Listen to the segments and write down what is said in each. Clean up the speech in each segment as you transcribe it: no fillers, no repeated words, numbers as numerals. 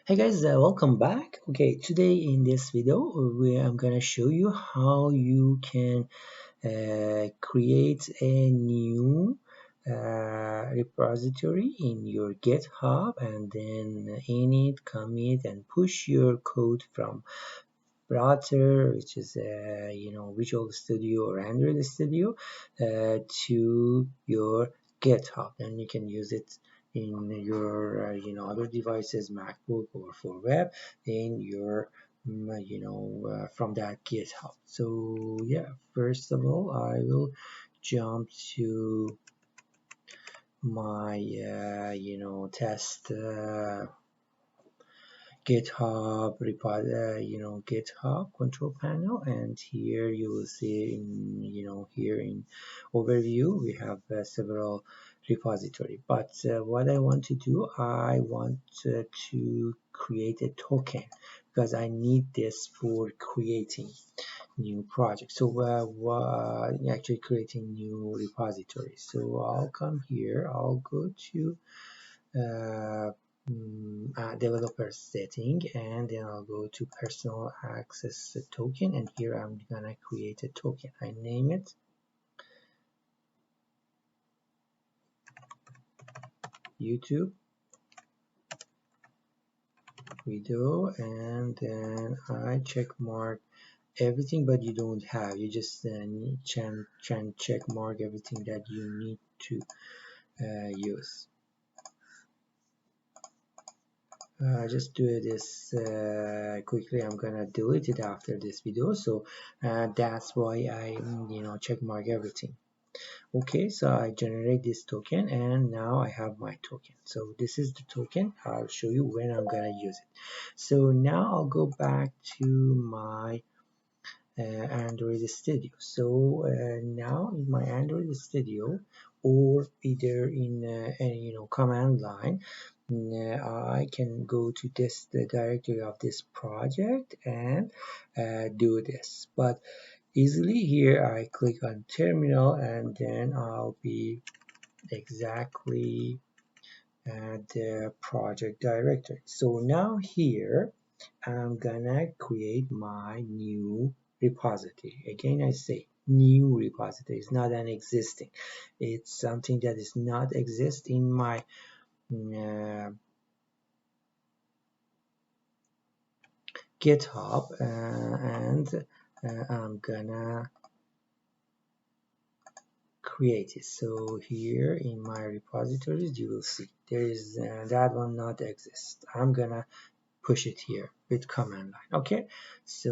Hey guys, welcome back. Okay, today in this video, I'm gonna show you how you can create a new repository in your GitHub and then init, commit, and push your code from Flutter, which is Visual Studio or Android Studio, to your GitHub, and you can use it in your other devices, MacBook or for web, in your from that GitHub. So yeah, first of all, I will jump to my test GitHub GitHub control panel, and here you will see here in overview we have several repository. But what I want to do, I want to create a token because I need this for creating new projects. So actually creating new repositories. So I'll come here, I'll go to uh, developer setting, and then I'll go to personal access token, and here I'm gonna create a token. I name it YouTube video, and then I check mark everything, but you don't have, you just can check mark everything that you need to use. Just do this quickly. I'm gonna delete it after this video, so that's why I check mark everything. Okay, so I generate this token, and now I have my token. So this is the token. I'll show you when I'm gonna use it. So now I'll go back to my Android Studio. So now in my Android Studio, or either in command line, I can go to the directory of this project and do this. But easily here I click on terminal, and then I'll be exactly at the project directory. So now here I'm gonna create my new repository. Again, I say new repository. It's not an existing. It's something that is not exist in my GitHub, and I'm gonna create it. So here in my repositories, you will see there is that one not exist. I'm gonna push it here with command line. Okay, so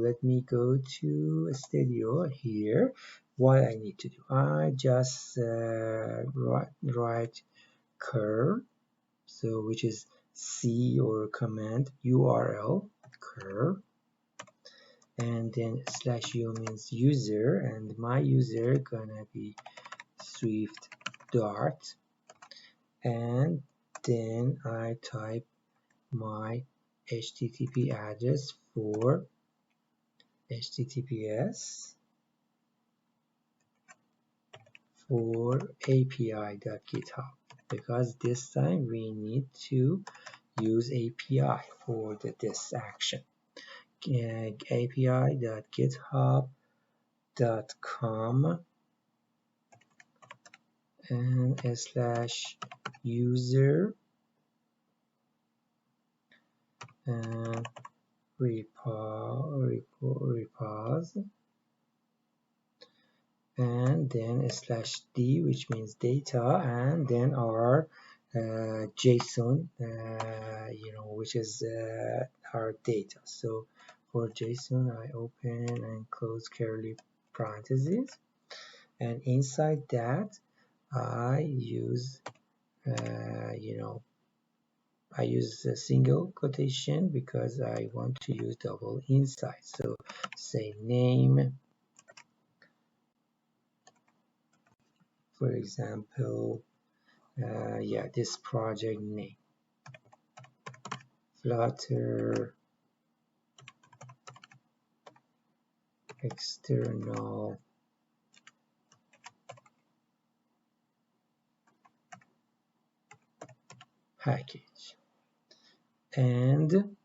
let me go to Studio here. What I need to do, I just write curl, so which is C or command URL curl, and then /u means user, and my user gonna be Swift dart, and then I type my HTTP address for HTTPS for API.github, because this time we need to use API for this action. API.github.com and /user and repos, and then /d, which means data, and then our JSON, which is our data. So for JSON, I open and close curly parentheses, and inside that I use I use a single quotation because I want to use double inside. So say name, for example, this project name, Flutter external package, and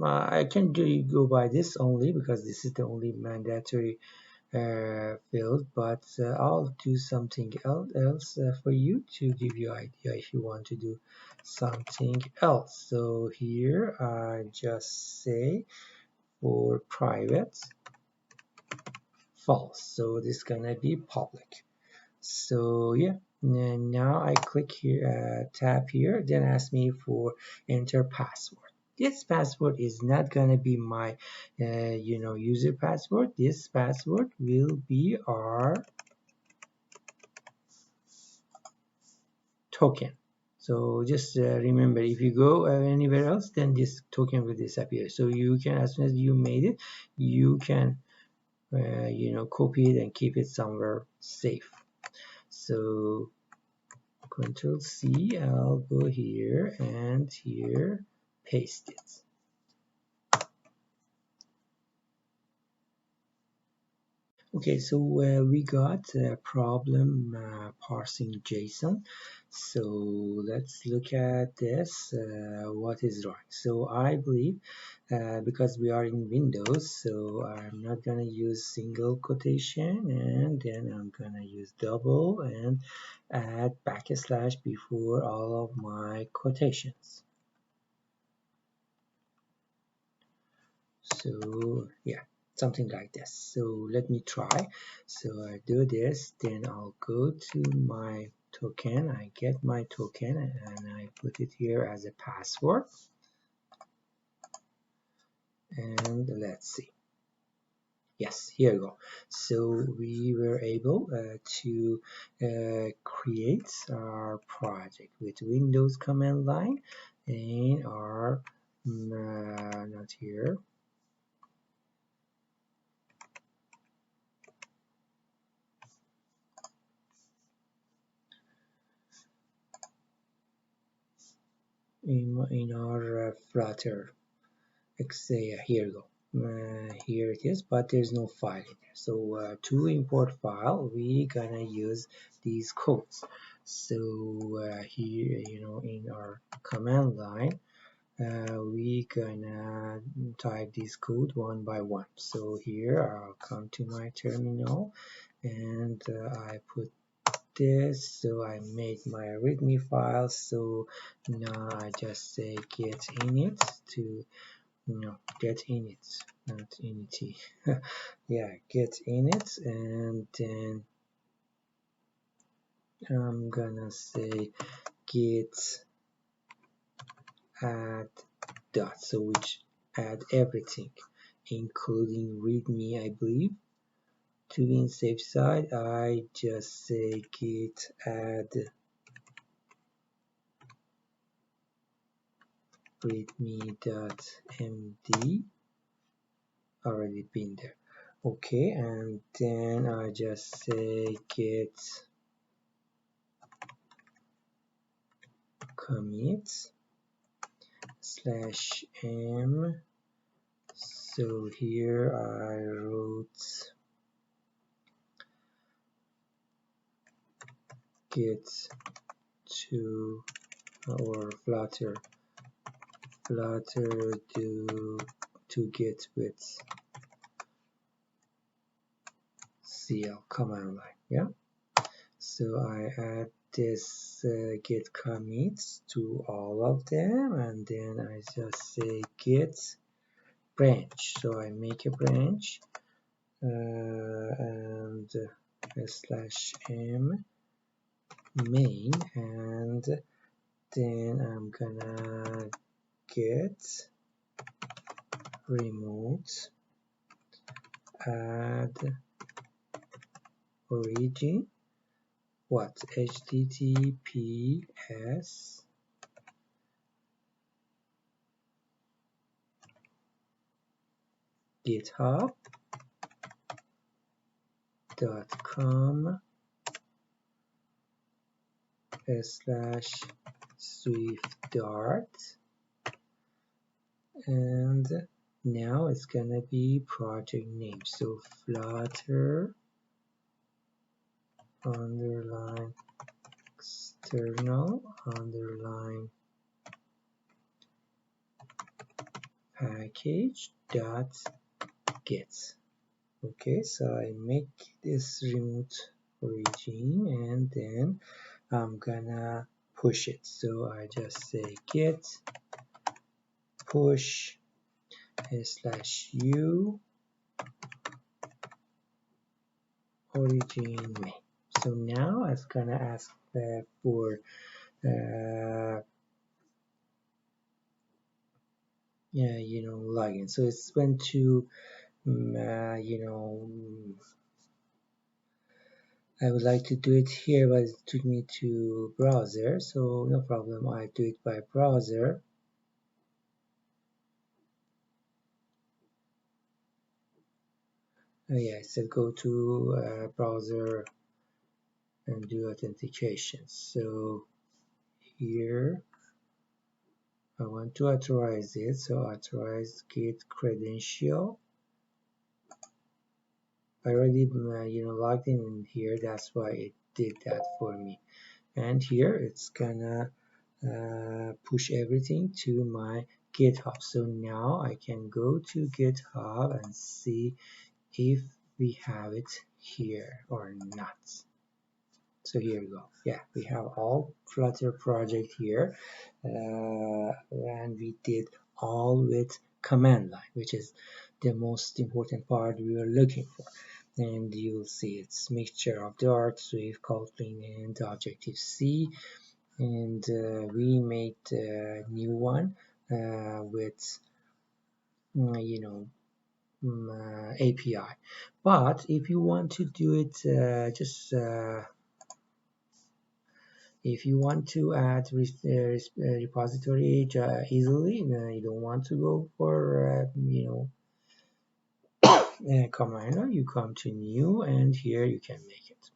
I can go by this only because this is the only mandatory field, but I'll do something else for you to give you idea if you want to do something else. So here I just say for private false, so this is gonna be public. So yeah, and now I click here, tab here, then ask me for enter password. This password is not gonna be my user password. This password will be our token. So just remember, if you go anywhere else, then this token will disappear. So you can, as soon as you made it, you can copy it and keep it somewhere safe. So Control C, I'll go here and here, paste it. Okay, so we got a problem parsing JSON. So let's look at this. What is wrong? So I believe because we are in Windows, so I'm not gonna use single quotation, and then I'm gonna use double and add backslash before all of my quotations. So yeah, something like this. So let me try. So I do this, then I'll go to my token, I get my token, and I put it here as a password, and let's see. Yes, here we go. So we were able to create our project with Windows command line and our not here, in our Flutter. Here we go. Here it is, but there's no file in there. So to import file, we gonna use these codes. So here, in our command line, we gonna type this code one by one. So here I'll come to my terminal, and I put this. So I made my readme file. So now I just say get init to get init, not init. Yeah, get init, and then I'm gonna say get add dot, so which add everything including readme, I believe. To be in safe side, I just say git add readme.md, already been there. Okay, and then I just say git commit /m. So here I wrote git to or Flutter do to get with cl command line. Yeah, so I add this git commits to all of them, and then I just say git branch. So I make a branch and /m main, and then I'm gonna get remote add origin what https github.com /swiftdart, and now it's gonna be project name, so Flutter underline external underline package dot get. Okay, so I make this remote origin and then I'm gonna push it. So I just say git push /u origin main. So now it's gonna ask for yeah, login. So it's went to I would like to do it here, but it took me to browser, so no problem. I do it by browser. Yeah, so go to browser and do authentication. So here I want to authorize it, so authorize git credential. I already logged in here, that's why it did that for me. And here it's gonna push everything to my GitHub. So now I can go to GitHub and see if we have it here or not. So here we go. Yeah, we have all Flutter project here, and we did all with command line, which is the most important part we were looking for. And you'll see it's mixture of Dart, Swift, Kotlin, and Objective-C. And we made a new one with API. But if you want to do it if you want to add repository easily, you don't want to go for command, you come to new and here you can make it.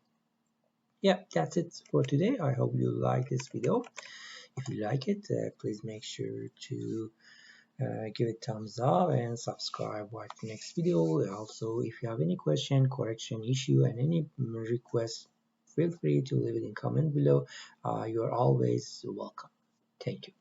Yeah, that's it for today. I hope you like this video. If you like it, please make sure to give it thumbs up and subscribe. Watch the next video. Also, if you have any question, correction, issue, and any request, feel free to leave it in comment below. You are always welcome. Thank you.